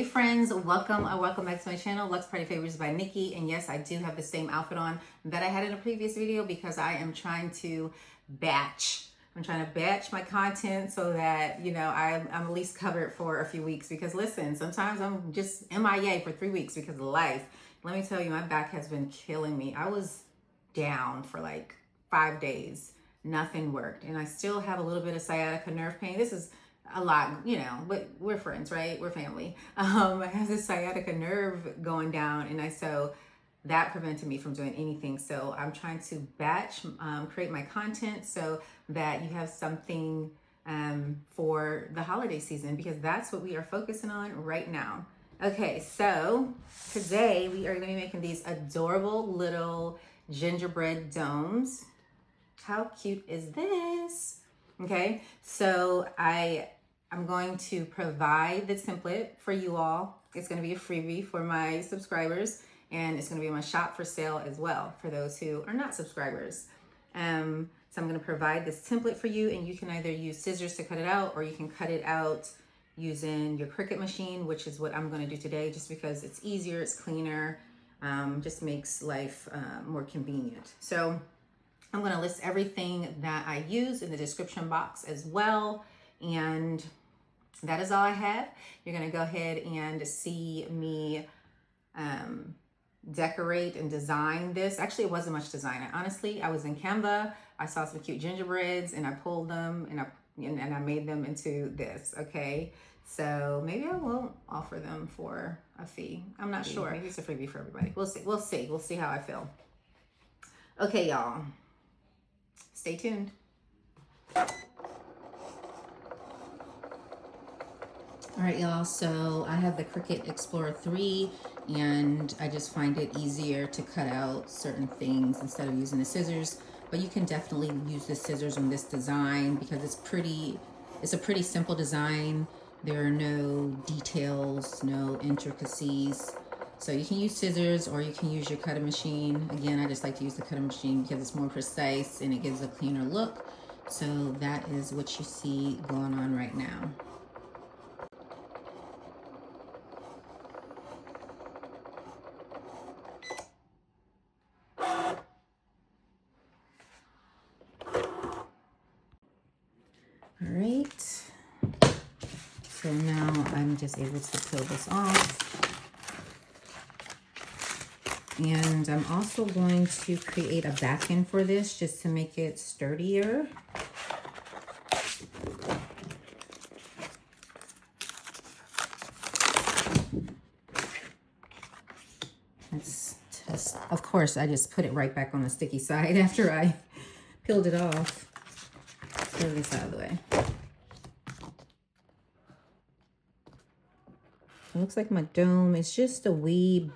friends, welcome back to my channel, Lux Party Favorites by Nikki. And yes, I do have the same outfit on that I had in a previous video because I am trying to batch. I'm trying to batch my content so that, you know, I'm at least covered for a few weeks. Because listen, sometimes I'm just MIA for 3 weeks because of life. Let me tell you, my back has been killing me. I was down for like 5 days. Nothing worked. And I still have a little bit of sciatica nerve pain. This is a lot, you know, but we're friends, right? We're family. I have this sciatica nerve going down, and so that prevented me from doing anything. So I'm trying to batch, create my content so that you have something for the holiday season, because that's what we are focusing on right now. Okay, so today we are going to be making these adorable little gingerbread domes. How cute is this? Okay, so I'm going to provide the template for you all. It's going to be a freebie for my subscribers, and it's going to be in my shop for sale as well for those who are not subscribers. So I'm going to provide this template for you, and you can either use scissors to cut it out, or you can cut it out using your Cricut machine, which is what I'm going to do today, just because it's easier, it's cleaner, just makes life more convenient. So I'm going to list everything that I use in the description box as well. And that is all I have. You're going to go ahead and see me decorate and design this. Actually, it wasn't much design. Honestly, I was in Canva. I saw some cute gingerbreads and I pulled them and I made them into this. Okay. So maybe I won't offer them for a fee. I'm not sure. Maybe it's a freebie for everybody. We'll see. We'll see. We'll see how I feel. Okay, y'all. Stay tuned. All right, y'all, so I have the Cricut Explorer 3, and I just find it easier to cut out certain things instead of using the scissors. But you can definitely use the scissors on this design because it's a pretty simple design. There are no details, no intricacies. So you can use scissors or you can use your cutting machine. Again, I just like to use the cutting machine because it's more precise and it gives a cleaner look. So that is what you see going on right now. All right, so now I'm just able to peel this off. And I'm also going to create a backing for this just to make it sturdier. Let's test. Of course, I just put it right back on the sticky side after I peeled it off. Throw this out of the way. It looks like my dome is just a wee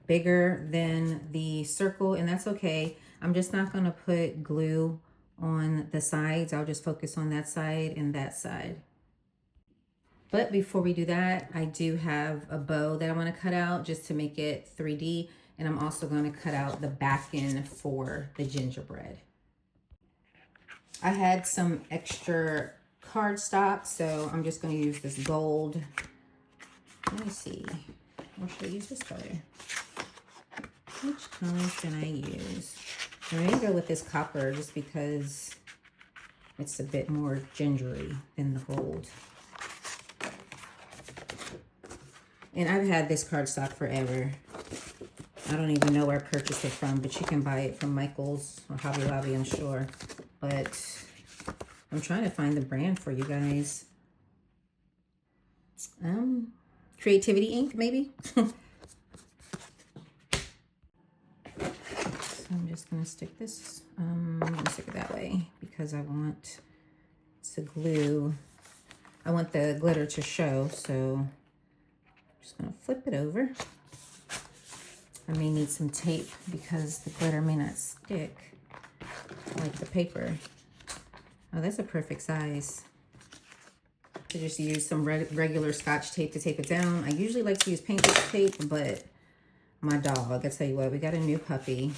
bigger than the circle, and that's okay. I'm just not going to put glue on the sides. I'll just focus on that side and that side. But before we do that, I do have a bow that I want to cut out just to make it 3D, and I'm also going to cut out the back end for the gingerbread. I had some extra cardstock, so I'm just going to use this gold. Let me see. Or should I use this color? Which color can I use? I'm going to go with this copper just because it's a bit more gingery than the gold. And I've had this cardstock forever. I don't even know where I purchased it from, but you can buy it from Michael's or Hobby Lobby, I'm sure. But I'm trying to find the brand for you guys. Creativity Ink, maybe? So I'm just going to stick this, I'm going to stick it that way because I want to glue. I want the glitter to show, so I'm just going to flip it over. I may need some tape because the glitter may not stick like the paper. Oh, that's a perfect size. To just use some regular Scotch tape to tape it down. I usually like to use painter's tape, but my dog, I tell you what, we got a new puppy.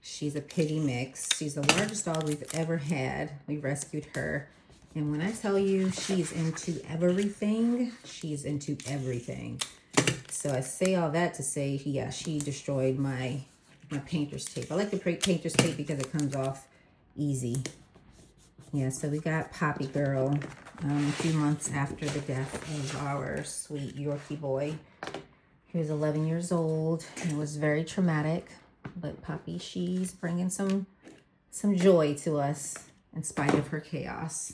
She's a piggy mix. She's the largest dog we've ever had. We rescued her. And when I tell you she's into everything, she's into everything. So I say all that to say, yeah, she destroyed my painter's tape. I like the painter's tape because it comes off easy. Yeah, so we got Poppy Girl a few months after the death of our sweet Yorkie boy. He was 11 years old. And it was very traumatic. But Poppy, she's bringing some joy to us in spite of her chaos.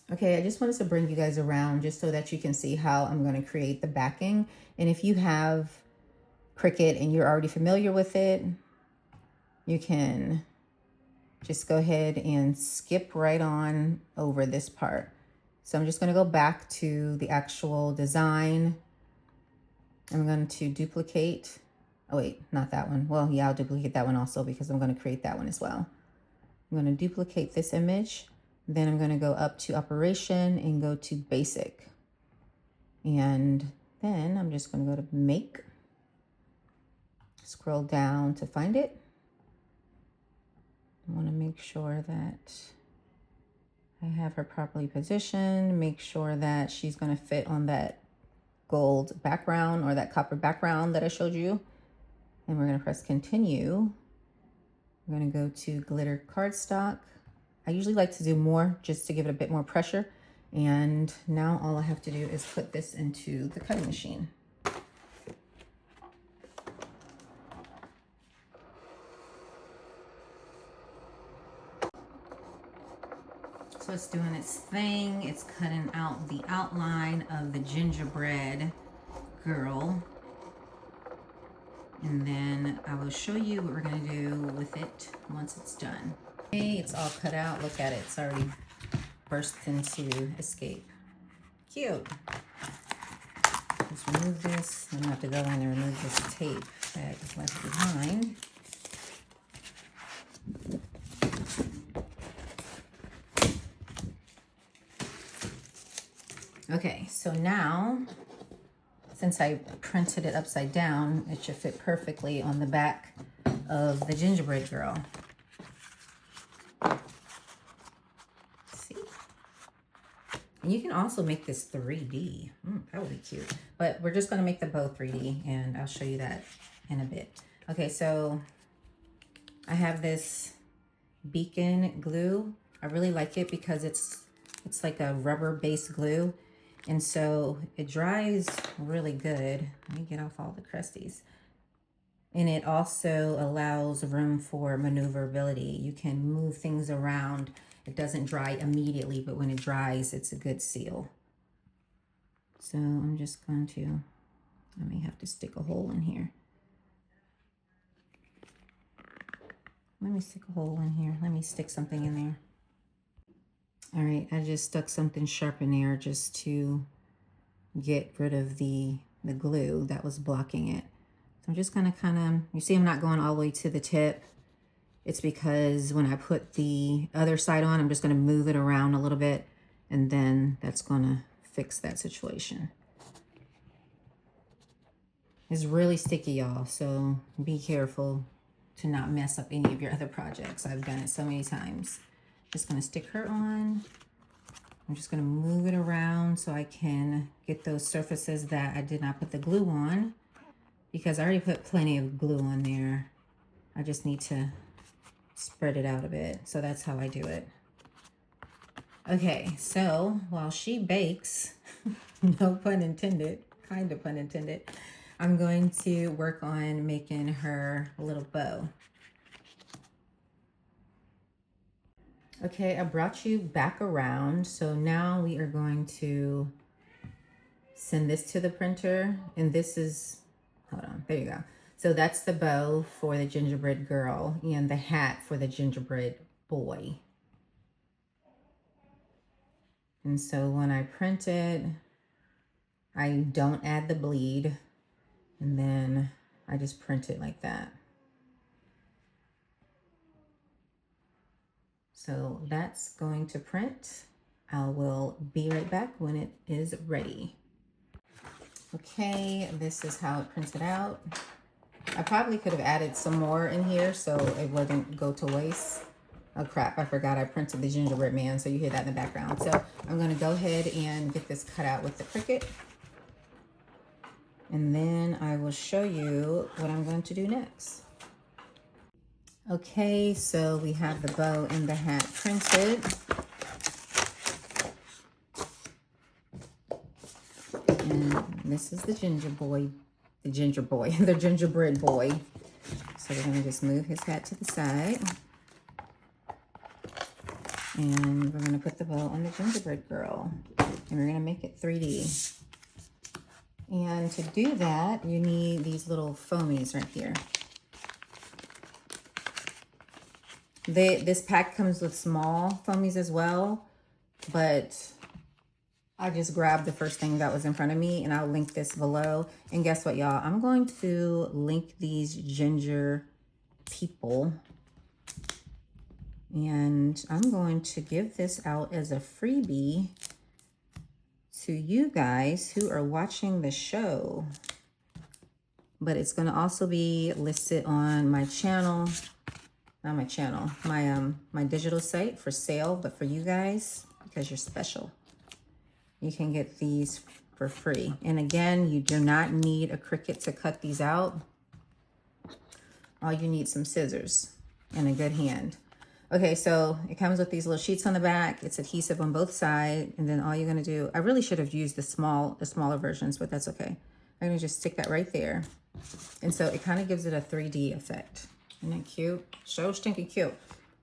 Okay, I just wanted to bring you guys around just so that you can see how I'm going to create the backing. And if you have Cricut and you're already familiar with it, you can just go ahead and skip right on over this part. So I'm just going to go back to the actual design. I'm going to duplicate. Oh wait, not that one. Well, yeah, I'll duplicate that one also because I'm going to create that one as well. I'm going to duplicate this image. Then I'm going to go up to operation and go to basic. And then I'm just going to go to make. Scroll down to find it. I want to make sure that I have her properly positioned. Make sure that she's going to fit on that gold background or that copper background that I showed you. And we're going to press continue. I'm going to go to glitter cardstock. I usually like to do more just to give it a bit more pressure. And now all I have to do is put this into the cutting machine. So it's doing its thing. It's cutting out the outline of the gingerbread girl. And then I will show you what we're going to do with it once it's done. Okay, it's all cut out. Look at it. It's already burst into escape. Cute. Let's remove this. I'm going to have to go in and remove this tape that is left behind. Okay, so now, since I printed it upside down, it should fit perfectly on the back of the gingerbread girl. See? And you can also make this 3D. That would be cute. But we're just going to make the bow 3D, and I'll show you that in a bit. Okay, so I have this beacon glue. I really like it because it's like a rubber-based glue. And so it dries really good. Let me get off all the crusties. And it also allows room for maneuverability. You can move things around. It doesn't dry immediately, but when it dries, it's a good seal. So I'm just going to, I may have to stick a hole in here. Let me stick a hole in here. Let me stick something in there. All right, I just stuck something sharp in there just to get rid of the glue that was blocking it. So I'm just gonna kind of, you see I'm not going all the way to the tip. It's because when I put the other side on, I'm just gonna move it around a little bit, and then that's gonna fix that situation. It's really sticky, y'all, so be careful to not mess up any of your other projects. I've done it so many times. Just going to stick her on. I'm just going to move it around so I can get those surfaces that I did not put the glue on, because I already put plenty of glue on there. I just need to spread it out a bit. So that's how I do it. Okay, so while she bakes, no pun intended, kind of pun intended, I'm going to work on making her little bow. Okay, I brought you back around. So now we are going to send this to the printer. And this is, hold on, there you go. So that's the bow for the gingerbread girl and the hat for the gingerbread boy. And so when I print it, I don't add the bleed. And then I just print it like that. So that's going to print. I will be right back when it is ready. Okay, this is how it printed out. I probably could have added some more in here so it wouldn't go to waste. Oh crap, I forgot I printed the gingerbread man, so you hear that in the background. So I'm gonna go ahead and get this cut out with the Cricut. And then I will show you what I'm going to do next. Okay, so we have the bow and the hat printed. And this is the the gingerbread boy. So we're gonna just move his hat to the side. And we're gonna put the bow on the gingerbread girl. And we're gonna make it 3D. And to do that, you need these little foamies right here. This pack comes with small foamies as well, but I just grabbed the first thing that was in front of me, and I'll link this below. And guess what, y'all? I'm going to link these ginger people, and I'm going to give this out as a freebie to you guys who are watching the show. But it's going to also be listed on my channel. Not my channel, my digital site for sale, but for you guys, because you're special, you can get these for free. And again, you do not need a Cricut to cut these out. All you need some scissors and a good hand. Okay, so it comes with these little sheets on the back. It's adhesive on both sides, and then all you're gonna do, I really should have used the smaller versions, but that's okay. I'm gonna just stick that right there. And so it kind of gives it a 3D effect. Isn't that cute? So stinking cute.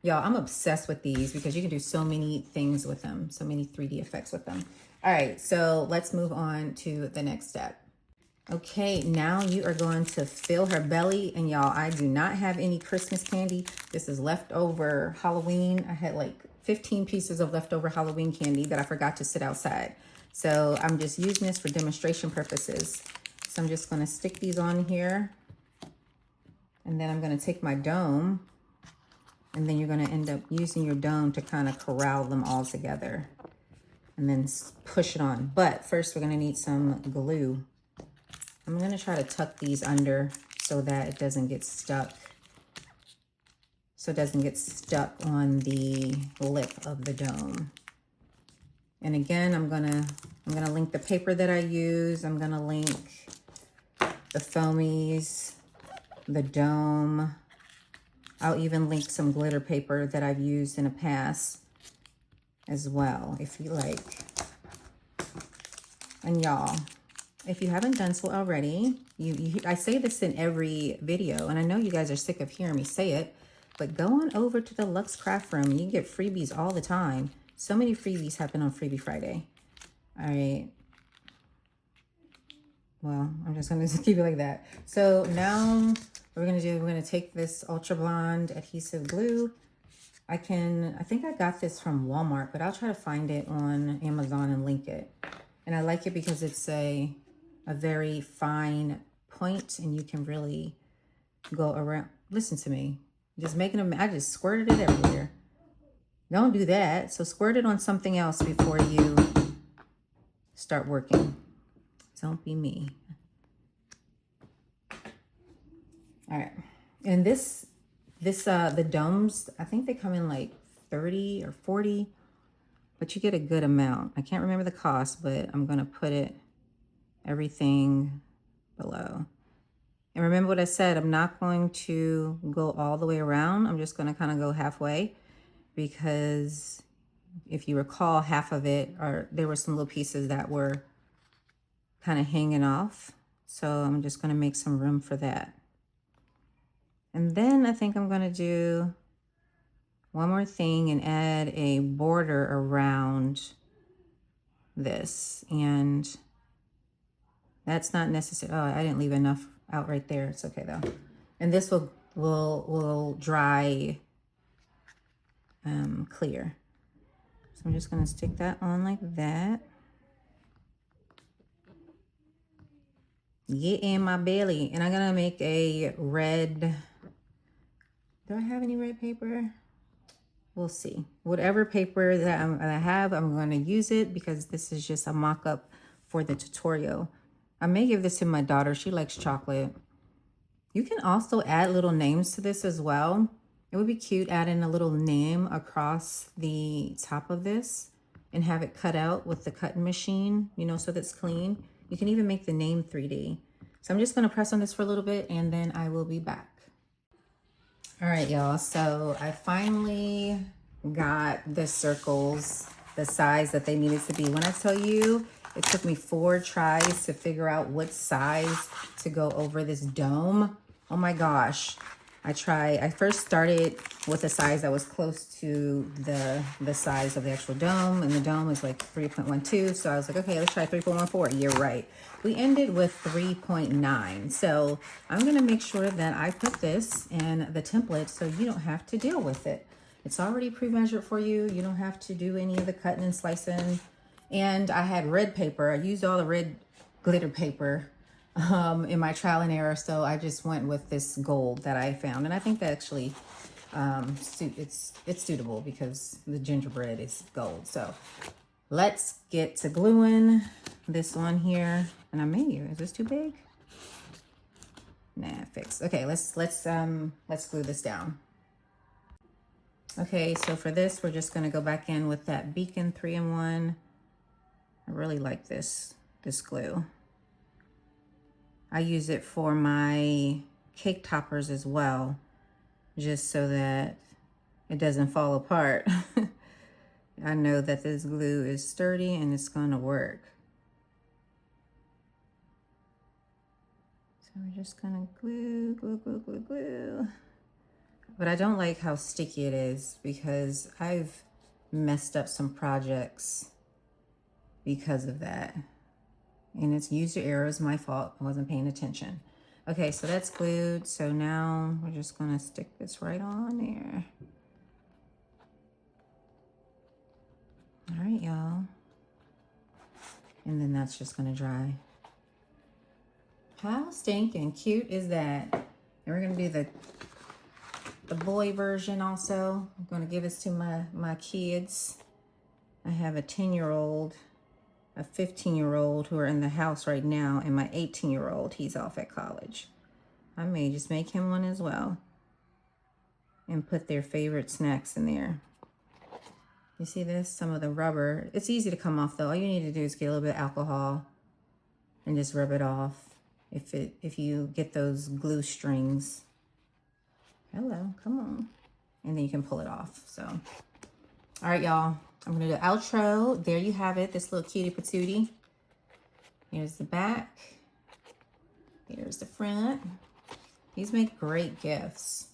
Y'all, I'm obsessed with these because you can do so many things with them, so many 3D effects with them. All right, so let's move on to the next step. Okay, now you are going to fill her belly. And y'all, I do not have any Christmas candy. This is leftover Halloween. I had like 15 pieces of leftover Halloween candy that I forgot to sit outside. So I'm just using this for demonstration purposes. So I'm just gonna stick these on here. And then I'm gonna take my dome, and then you're gonna end up using your dome to kind of corral them all together and then push it on. But first we're gonna need some glue. I'm gonna try to tuck these under so that it doesn't get stuck. So it doesn't get stuck on the lip of the dome. And again, I'm gonna link the paper that I use. I'm gonna link the foamies, the dome. I'll even link some glitter paper that I've used in the past as well, if you like. And y'all, if you haven't done so already, I say this in every video, and I know you guys are sick of hearing me say it, but go on over to the Luxe Craft Room. You can get freebies all the time. So many freebies happen on Freebie Friday. All right. Well, I'm just gonna keep it like that. So now what we're gonna take this Ultra Blonde adhesive glue. I think I got this from Walmart, but I'll try to find it on Amazon and link it. And I like it because it's a very fine point, and you can really go around. Listen to me. Just making them, I just squirted it everywhere. Don't do that. So squirt it on something else before you start working. Don't be me. All right. And the domes, I think they come in like 30 or 40, but you get a good amount. I can't remember the cost, but I'm going to put everything below. And remember what I said, I'm not going to go all the way around. I'm just going to kind of go halfway, because if you recall, half of it, there were some little pieces that were kind of hanging off. So I'm just going to make some room for that. And then I think I'm going to do one more thing and add a border around this. And that's not necessary. Oh, I didn't leave enough out right there. It's okay though. And this will dry clear. So I'm just going to stick that on like that. Get in my belly. And I'm going to make a red. Do I have any red paper? We'll see. Whatever paper that I have, I'm going to use it, because this is just a mock-up for the tutorial. I may give this to my daughter. She likes chocolate. You can also add little names to this as well. It would be cute adding a little name across the top of this and have it cut out with the cutting machine, you know, so that's clean. You can even make the name 3D. So I'm just gonna press on this for a little bit and then I will be back. All right, y'all, so I finally got the circles the size that they needed to be. When I tell you, it took me 4 tries to figure out what size to go over this dome. Oh my gosh. I first started with a size that was close to the size of the actual dome, and the dome is like 3.12. So I was like, okay, let's try 3.14. You're right. We ended with 3.9. So I'm gonna make sure that I put this in the template so you don't have to deal with it. It's already pre-measured for you. You don't have to do any of the cutting and slicing. And I had red paper. I used all the red glitter paper in my trial and error, so I just went with this gold that I found, and I think that actually it's suitable because the gingerbread is gold. So let's get to gluing this on here. And I may use, is this too big? Nah, fixed. Okay, let's glue this down. Okay, so for this, we're just gonna go back in with that Beacon 3-in-1. I really like this glue. I use it for my cake toppers as well, just so that it doesn't fall apart. I know that this glue is sturdy and it's gonna work. So we're just gonna glue, glue, glue, glue, glue. But I don't like how sticky it is because I've messed up some projects because of that. And it's user error, it's my fault. I wasn't paying attention. Okay, so that's glued. So now we're just gonna stick this right on there. All right, y'all. And then that's just gonna dry. How stinking cute is that? And we're gonna do the boy version also. I'm gonna give this to my kids. I have a 10-year-old, a 15-year-old who are in the house right now, and my 18-year-old, he's off at college. I may just make him one as well and put their favorite snacks in there. You see this? Some of the rubber. It's easy to come off though. All you need to do is get a little bit of alcohol and just rub it off if you get those glue strings. Hello, come on. And then you can pull it off. So, all right, y'all. I'm gonna do outro. There you have it, this little cutie patootie. Here's the back. Here's the front. These make great gifts.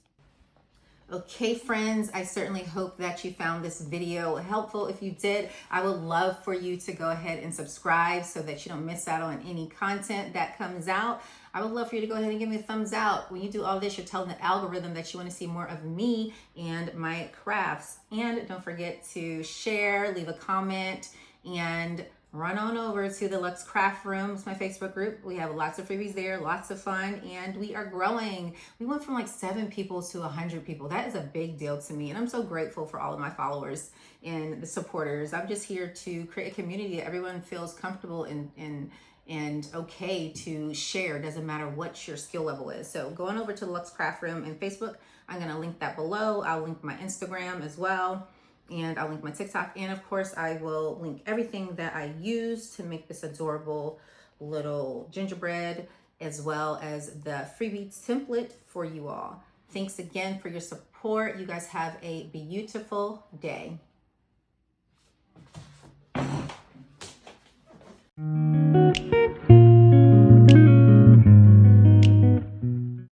Okay, friends, I certainly hope that you found this video helpful. If you did, I would love for you to go ahead and subscribe so that you don't miss out on any content that comes out. I would love for you to go ahead and give me a thumbs out. When you do all this, you're telling the algorithm that you want to see more of me and my crafts. And don't forget to share, leave a comment, and run on over to the Luxe Craft Room. It's my Facebook group. We have lots of freebies there, lots of fun, and we are growing. We went from like 7 people to 100 people. That is a big deal to me, and I'm so grateful for all of my followers and the supporters. I'm just here to create a community that everyone feels comfortable and okay to share. Doesn't matter what your skill level is. So go on over to the Luxe Craft Room in Facebook. I'm gonna link that below. I'll link my Instagram as well. And I'll link my TikTok. And of course, I will link everything that I use to make this adorable little gingerbread, as well as the freebie template for you all. Thanks again for your support. You guys have a beautiful day.